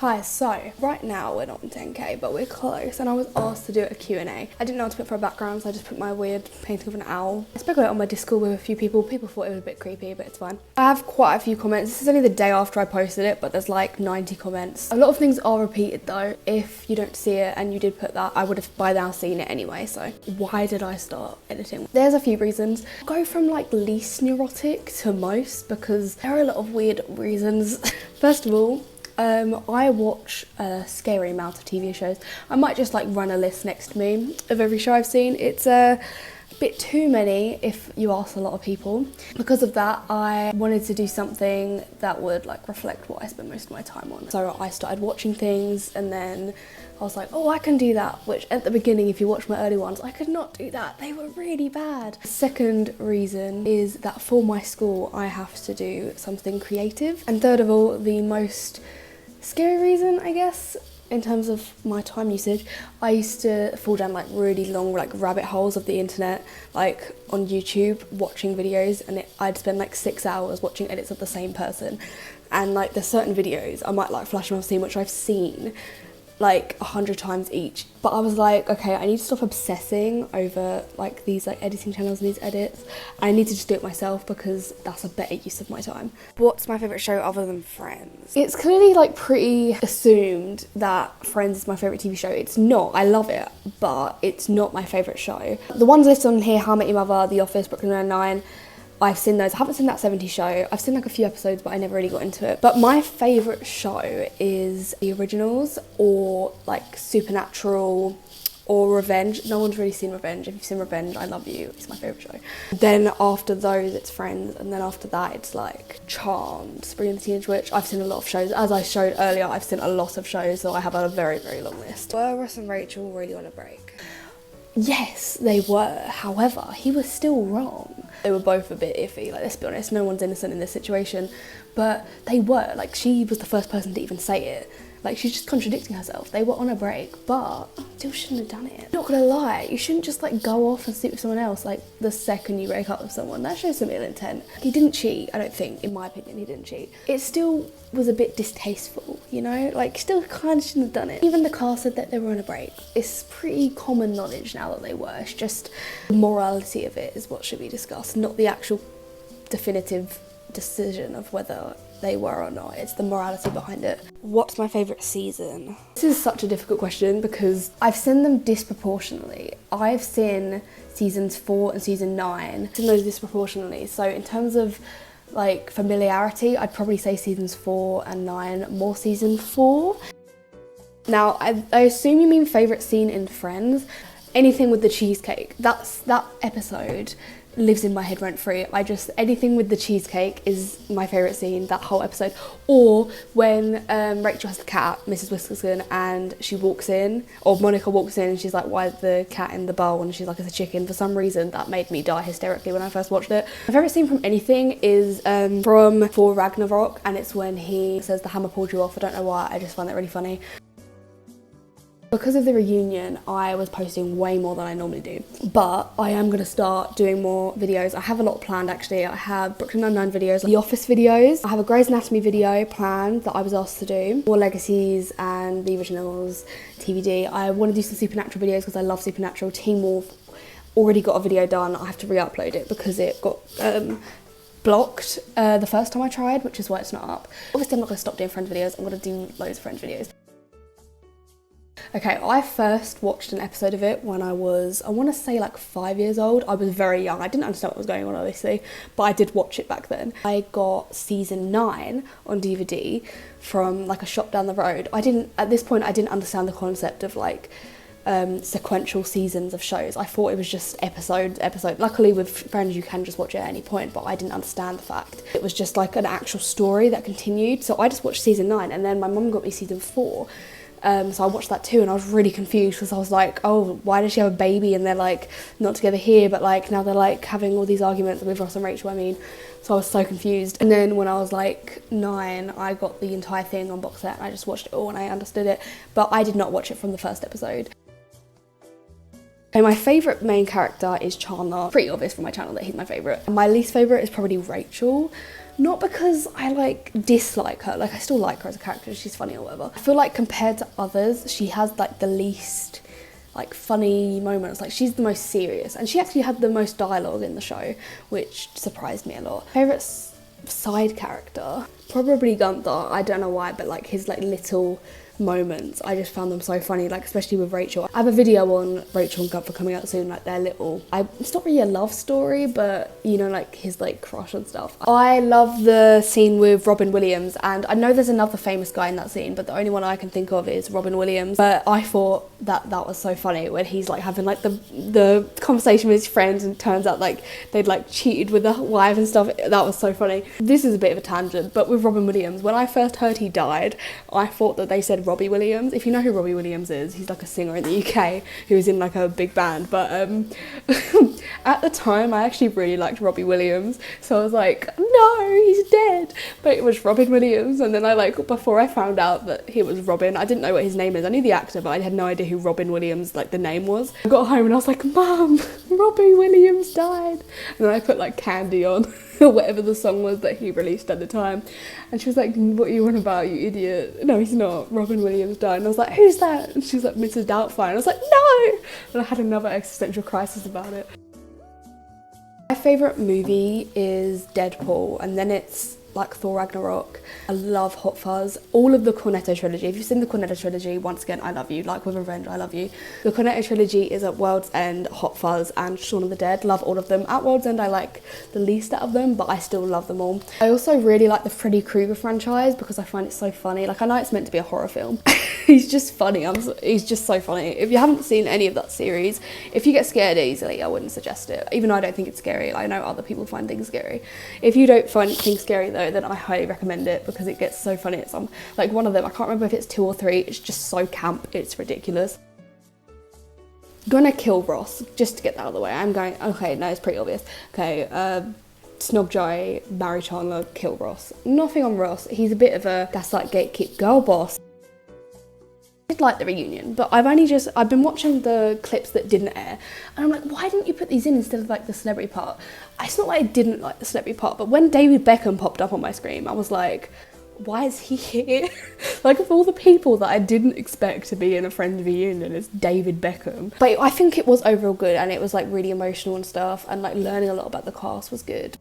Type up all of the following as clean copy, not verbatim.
Hi, so right now we're not on 10k, but we're close, and I was asked to do a Q&A. I didn't know what to put for a background, so I just put my weird painting of an owl. I spoke about it on my Discord with a few people. People thought it was a bit creepy, but it's fine. I have quite a few comments. This is only the day after I posted it, but there's like 90 comments. A lot of things are repeated though. If you don't see it and you did put that, I would have by now seen it anyway, so why did I start editing? There's a few reasons. I'll go from like least neurotic to most, because there are a lot of weird reasons. First of all, I watch a scary amount of TV shows. I might just like run a list next to me of every show I've seen. It's a bit too many if you ask a lot of people. Because of that, I wanted to do something that would like reflect what I spend most of my time on. So I started watching things, and then I was like, oh, I can do that, which at the beginning, if you watch my early ones, I could not do that. They were really bad. Second reason is that for my school, I have to do something creative. And third of all, the most scary reason, I guess, in terms of my time usage, I used to fall down like really long like rabbit holes of the internet, like on YouTube watching videos, and I'd spend like 6 hours watching edits of the same person. And like there's certain videos I might like flash on scene which I've seen like 100 times each, but I was like, okay, I need to stop obsessing over like these like editing channels and these edits. I need to just do it myself because that's a better use of my time. What's my favourite show other than Friends? It's clearly like pretty assumed that Friends is my favourite TV show. It's not. I love it, but it's not my favourite show. The ones listed on here: How I Met Your Mother, The Office, Brooklyn Nine-Nine. I've seen those. I haven't seen That 70s Show. I've seen like a few episodes, but I never really got into it. But my favourite show is the originals, or like Supernatural, or Revenge. No one's really seen Revenge. If you've seen Revenge, I love you. It's my favourite show. Then after those, it's Friends, and then after that, it's like Charmed, Spring and the Teenage Witch. I've seen a lot of shows. As I showed earlier, I've seen a lot of shows, so I have a very, very long list. Were Ross and Rachel really on a break? Yes, they were. However, he was still wrong. They were both a bit iffy, like, let's be honest, no one's innocent in this situation, but they were. Like, she was the first person to even say it. Like, she's just contradicting herself. They were on a break, but still shouldn't have done it. Not gonna lie, you shouldn't just like go off and sleep with someone else like the second you break up with someone. That shows some ill intent. He didn't cheat, I don't think, in my opinion, he didn't cheat. It still was a bit distasteful, you know? Like, still kind of shouldn't have done it. Even the cast said that they were on a break. It's pretty common knowledge now that they were. It's just the morality of it is what should be discussed, not the actual definitive decision of whether they were or not. It's the morality behind it. What's my favourite season? This is such a difficult question because I've seen them disproportionately. I've seen seasons 4 and season 9. I've seen those disproportionately. So in terms of like familiarity, I'd probably say seasons 4 and 9 more season 4. Now, I assume you mean favourite scene in Friends. Anything with the cheesecake. That episode lives in my head rent free. Anything with the cheesecake is my favourite scene, that whole episode. Or when Rachel has the cat, Mrs. Whiskerson, and she walks in, or Monica walks in and she's like, why is the cat in the bowl? And she's like, it's a chicken. For some reason, that made me die hysterically when I first watched it. My favourite scene from anything is from For Ragnarok, and it's when he says the hammer pulled you off. I don't know why, I just find that really funny. Because of the reunion, I was posting way more than I normally do, but I am going to start doing more videos. I have a lot planned actually. I have Brooklyn Nine-Nine videos, The Office videos. I have a Grey's Anatomy video planned that I was asked to do. More Legacies and the Originals, TVD. I want to do some Supernatural videos because I love Supernatural. Teen Wolf, already got a video done. I have to re-upload it because it got blocked the first time I tried, which is why it's not up. Obviously I'm not going to stop doing Friends videos. I'm going to do loads of Friends videos. Okay, I first watched an episode of it when I was, I want to say like 5 years old. I was very young. I didn't understand what was going on, obviously, but I did watch it back then. I got season 9 on DVD from like a shop down the road. At this point, I didn't understand the concept of like sequential seasons of shows. I thought it was just episode. Luckily with Friends, you can just watch it at any point, but I didn't understand the fact. It was just like an actual story that continued. So I just watched season 9, and then my mum got me season 4. So I watched that too, and I was really confused because I was like, oh, why does she have a baby and they're like not together here, but like now they're like having all these arguments with Ross and Rachel, I mean. So I was so confused. And then when I was like 9, I got the entire thing on box set and I just watched it all and I understood it, but I did not watch it from the first episode. Okay, my favourite main character is Chandler. Pretty obvious from my channel that he's my favourite. My least favourite is probably Rachel. Not because I like dislike her, like I still like her as a character, she's funny or whatever. I feel like compared to others, she has like the least like funny moments. Like she's the most serious, and she actually had the most dialogue in the show, which surprised me a lot. Favourite side character? Probably Gunther. I don't know why, but like his like little moments, I just found them so funny, like especially with Rachel. I have a video on Rachel and Gunther coming out soon, like their little, it's not really a love story, but you know, like his like crush and stuff. I love the scene with Robin Williams, and I know there's another famous guy in that scene, but the only one I can think of is Robin Williams. But I thought that was so funny when he's like having like the conversation with his friends, and it turns out like they'd like cheated with the wife and stuff. That was so funny. This is a bit of a tangent, but with Robin Williams, when I first heard he died, I thought that they said Robbie Williams. If you know who Robbie Williams is, he's like a singer in the UK who was in like a big band, but at the time I actually really liked Robbie Williams, so I was like, no, he's dead, but it was Robin Williams. And then I like, before I found out that he was Robin, I didn't know what his name is. I knew the actor, but I had no idea who Robin Williams like the name was. I got home and I was like, Mum, Robbie Williams died. And then I put like Candy on or whatever the song was that he released at the time, and she was like, what are you on about, you idiot? No, he's not. Robin Williams died. And I was like, who's that? And she was like, Mrs. Doubtfire. And I was like, no! And I had another existential crisis about it. My favourite movie is Deadpool, and then it's like Thor Ragnarok. I love Hot Fuzz. All of the Cornetto trilogy. If you've seen the Cornetto trilogy, once again, I love you. Like with Revenge, I love you. The Cornetto trilogy is at World's End, Hot Fuzz, and Shaun of the Dead. Love all of them. At World's End, I like the least out of them, but I still love them all. I also really like the Freddy Krueger franchise because I find it so funny. Like, I know it's meant to be a horror film. He's just funny. He's just so funny. If you haven't seen any of that series, if you get scared easily, I wouldn't suggest it. Even though I don't think it's scary. I know other people find things scary. If you don't find things scary though, then I highly recommend it because it gets so funny. It's like one of them, I can't remember if it's 2 or 3, it's just so camp, it's ridiculous. Gonna kill Ross, just to get that out of the way. I'm going, okay, no, it's pretty obvious. Okay, snog Joey, marry Chandler, kill Ross. Nothing on Ross, he's a bit of a gaslight gatekeep girl boss. I did like the reunion, but I've been watching the clips that didn't air, and I'm like, why didn't you put these in instead of like the celebrity part? It's not like I didn't like the celebrity part, but when David Beckham popped up on my screen, I was like, why is he here? Like, of all the people that I didn't expect to be in a Friends reunion, it's David Beckham. But I think it was overall good, and it was like really emotional and stuff, and like learning a lot about the cast was good.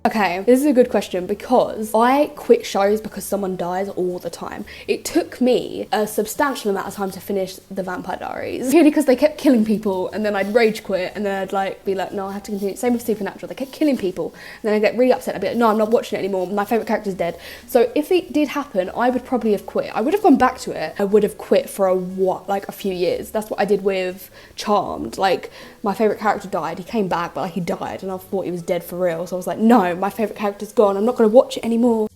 Okay, this is a good question because I quit shows because someone dies all the time. It took me a substantial amount of time to finish the Vampire Diaries. Purely because they kept killing people, and then I'd rage quit, and then I'd like be like, no, I have to continue. Same with Supernatural, they kept killing people, and then I'd get really upset. I'd be like, no, I'm not watching it anymore. My favourite character's dead. So if it did happen, I would probably have quit. I would have gone back to it. I would have quit for a few years. That's what I did with Charmed. Like, my favourite character died. He came back, but like he died, and I thought he was dead for real. So I was like, no, my favourite character's gone, I'm not going to watch it anymore.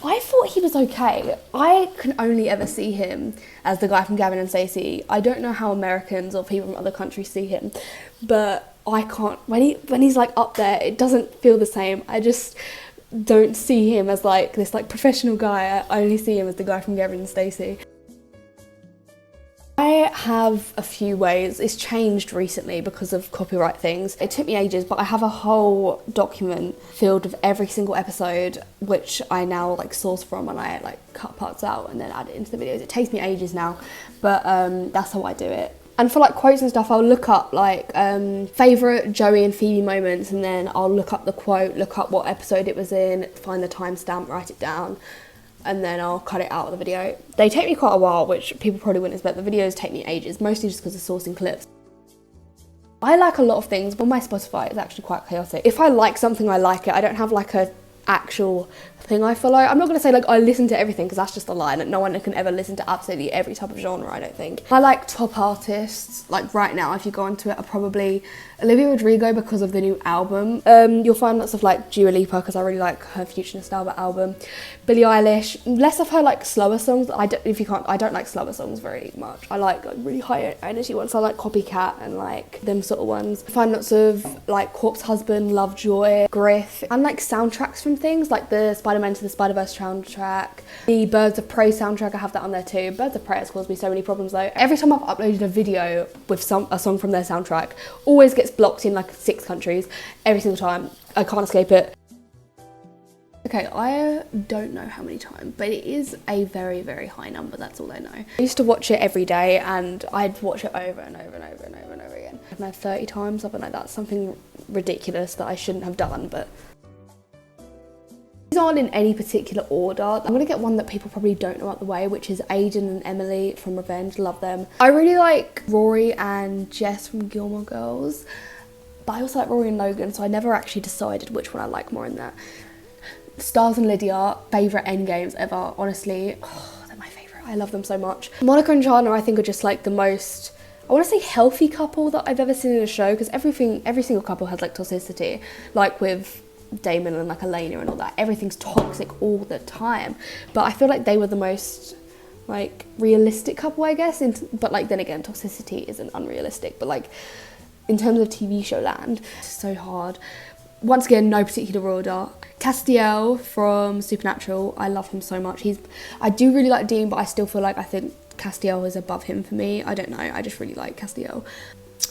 I thought he was okay. I can only ever see him as the guy from Gavin and Stacey. I don't know how Americans or people from other countries see him, but I can't, when he's like up there, it doesn't feel the same. I just don't see him as like this like professional guy. I only see him as the guy from Gavin and Stacey. I have a few ways. It's changed recently because of copyright things. It took me ages, but I have a whole document filled with every single episode, which I now like source from, and I like cut parts out and then add it into the videos. It takes me ages now, but that's how I do it. And for like quotes and stuff, I'll look up like favourite Joey and Phoebe moments, and then I'll look up the quote, look up what episode it was in, find the timestamp, write it down, and then I'll cut it out of the video. They take me quite a while, which people probably wouldn't expect. The videos take me ages, mostly just because of sourcing clips. I like a lot of things, but my Spotify is actually quite chaotic. If I like something, I like it. I don't have like a actual thing I follow. I'm not going to say like I listen to everything, because that's just a lie. Like, no one can ever listen to absolutely every type of genre, I don't think. I like top artists. Like right now, if you go onto it, are probably Olivia Rodrigo because of the new album. You'll find lots of like Dua Lipa because I really like her Future Nostalgia album. Billie Eilish, less of her like slower songs. I don't like slower songs very much. I like really high energy ones. I like Copycat and like them sort of ones. I find lots of like Corpse Husband, Lovejoy, Griff, and like soundtracks from things like the Spider-Man to the Spider-Verse soundtrack, the Birds of Prey soundtrack. I have that on there too. Birds of Prey has caused me so many problems though. Every time I've uploaded a video with a song from their soundtrack, always gets gets blocked in like 6 countries every single time. I can't escape it. Okay, I don't know how many times, but it is a very, very high number, that's all I know. I used to watch it every day and I'd watch it over and over and over and over and over again. I don't know, 30 times, something like that, something ridiculous that I shouldn't have done, but these aren't in any particular order. I'm gonna get one that people probably don't know out the way, which is Aiden and Emily from Revenge, love them. I really like Rory and Jess from Gilmore Girls, but I also like Rory and Logan, so I never actually decided which one I like more in that. Stars and Lydia, favourite endgames ever, honestly. Oh, they're my favourite, I love them so much. Monica and Chandler I think are just like the most, I want to say healthy couple that I've ever seen in a show, because every single couple has like toxicity, like with Damon and like Elena and all that. Everything's toxic all the time, but I feel like they were the most like realistic couple, I guess, but like then again toxicity isn't unrealistic, but like in terms of TV show land, it's so hard. Once again, no particular order. Castiel from Supernatural, I love him so much. I do really like Dean, but I still feel like I think Castiel is above him for me. I don't know, I just really like Castiel.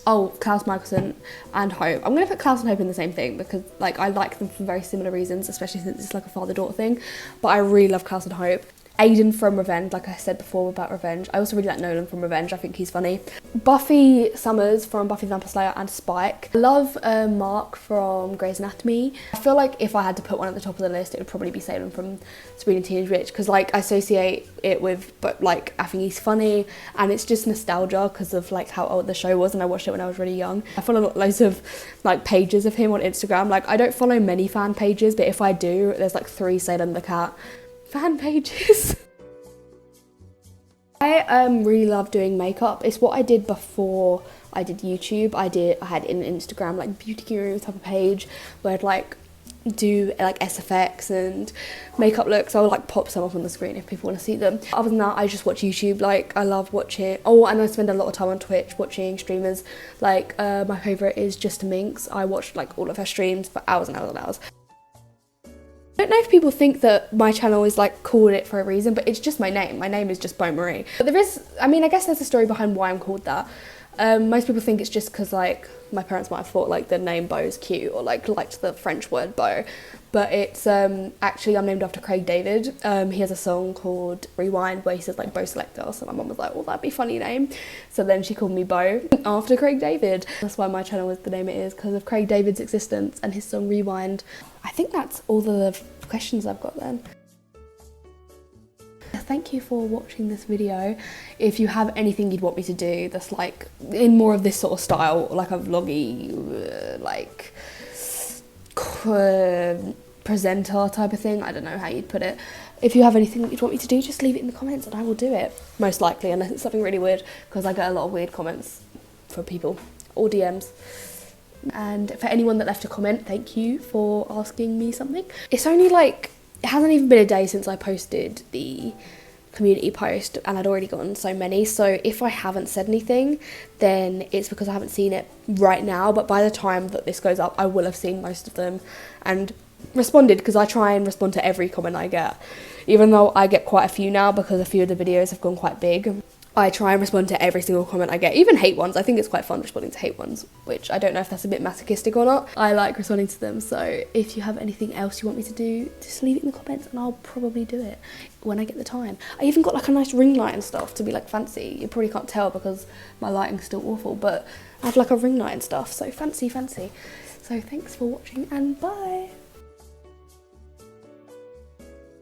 Oh, Klaus Michelson and Hope. I'm going to put Klaus and Hope in the same thing because like I like them for very similar reasons, especially since it's like a father-daughter thing. But I really love Klaus and Hope. Aiden from Revenge, like I said before about Revenge. I also really like Nolan from Revenge, I think he's funny. Buffy Summers from Buffy the Vampire Slayer and Spike. I love Mark from Grey's Anatomy. I feel like if I had to put one at the top of the list, it would probably be Salem from Sabrina Teenage Witch, because like I associate it with, but like I think he's funny and it's just nostalgia because of like how old the show was, and I watched it when I was really young. I follow loads of like pages of him on Instagram. Like I don't follow many fan pages, but if I do, there's like 3 Salem the Cat fan pages. I really love doing makeup. It's what I did before I did YouTube. I had an Instagram like beauty guru type of page where I'd like do like SFX and makeup looks. I would like pop some up on the screen if people want to see them. Other than that, I just watch YouTube. Like I love watching, oh, and I spend a lot of time on Twitch watching streamers. Like my favourite is Just a Minx. I watched like all of her streams for hours and hours and hours. I don't know if people think that my channel is like called it for a reason, but it's just my name. My name is just Beau-Marie. But there is, I mean, I guess there's a story behind why I'm called that. Most people think it's just because like my parents might have thought like the name Beau is cute, or like liked the French word beau. But it's actually, I'm named after Craig David. He has a song called Rewind where he says like Beau Selector. So my mum was like, well, that'd be a funny name. So then she called me Beau after Craig David. That's why my channel is the name it is, because of Craig David's existence and his song Rewind. I think that's all the questions I've got then. Thank you for watching this video. If you have anything you'd want me to do that's like in more of this sort of style, like a vloggy, like presenter type of thing, I don't know how you'd put it. If you have anything that you'd want me to do, just leave it in the comments and I will do it. Most likely, unless it's something really weird, because I get a lot of weird comments from people, or DMs. And for anyone that left a comment, thank you for asking me something. It's only like, it hasn't even been a day since I posted the community post and I'd already gotten so many, so if I haven't said anything then it's because I haven't seen it right now, but by the time that this goes up I will have seen most of them and responded, because I try and respond to every comment I get, even though I get quite a few now because a few of the videos have gone quite big. I try and respond to every single comment I get, even hate ones. I think it's quite fun responding to hate ones, which I don't know if that's a bit masochistic or not. I like responding to them, so if you have anything else you want me to do, just leave it in the comments and I'll probably do it when I get the time. I even got like a nice ring light and stuff to be like fancy. You probably can't tell because my lighting's still awful, but I have like a ring light and stuff, so fancy. So thanks for watching and bye!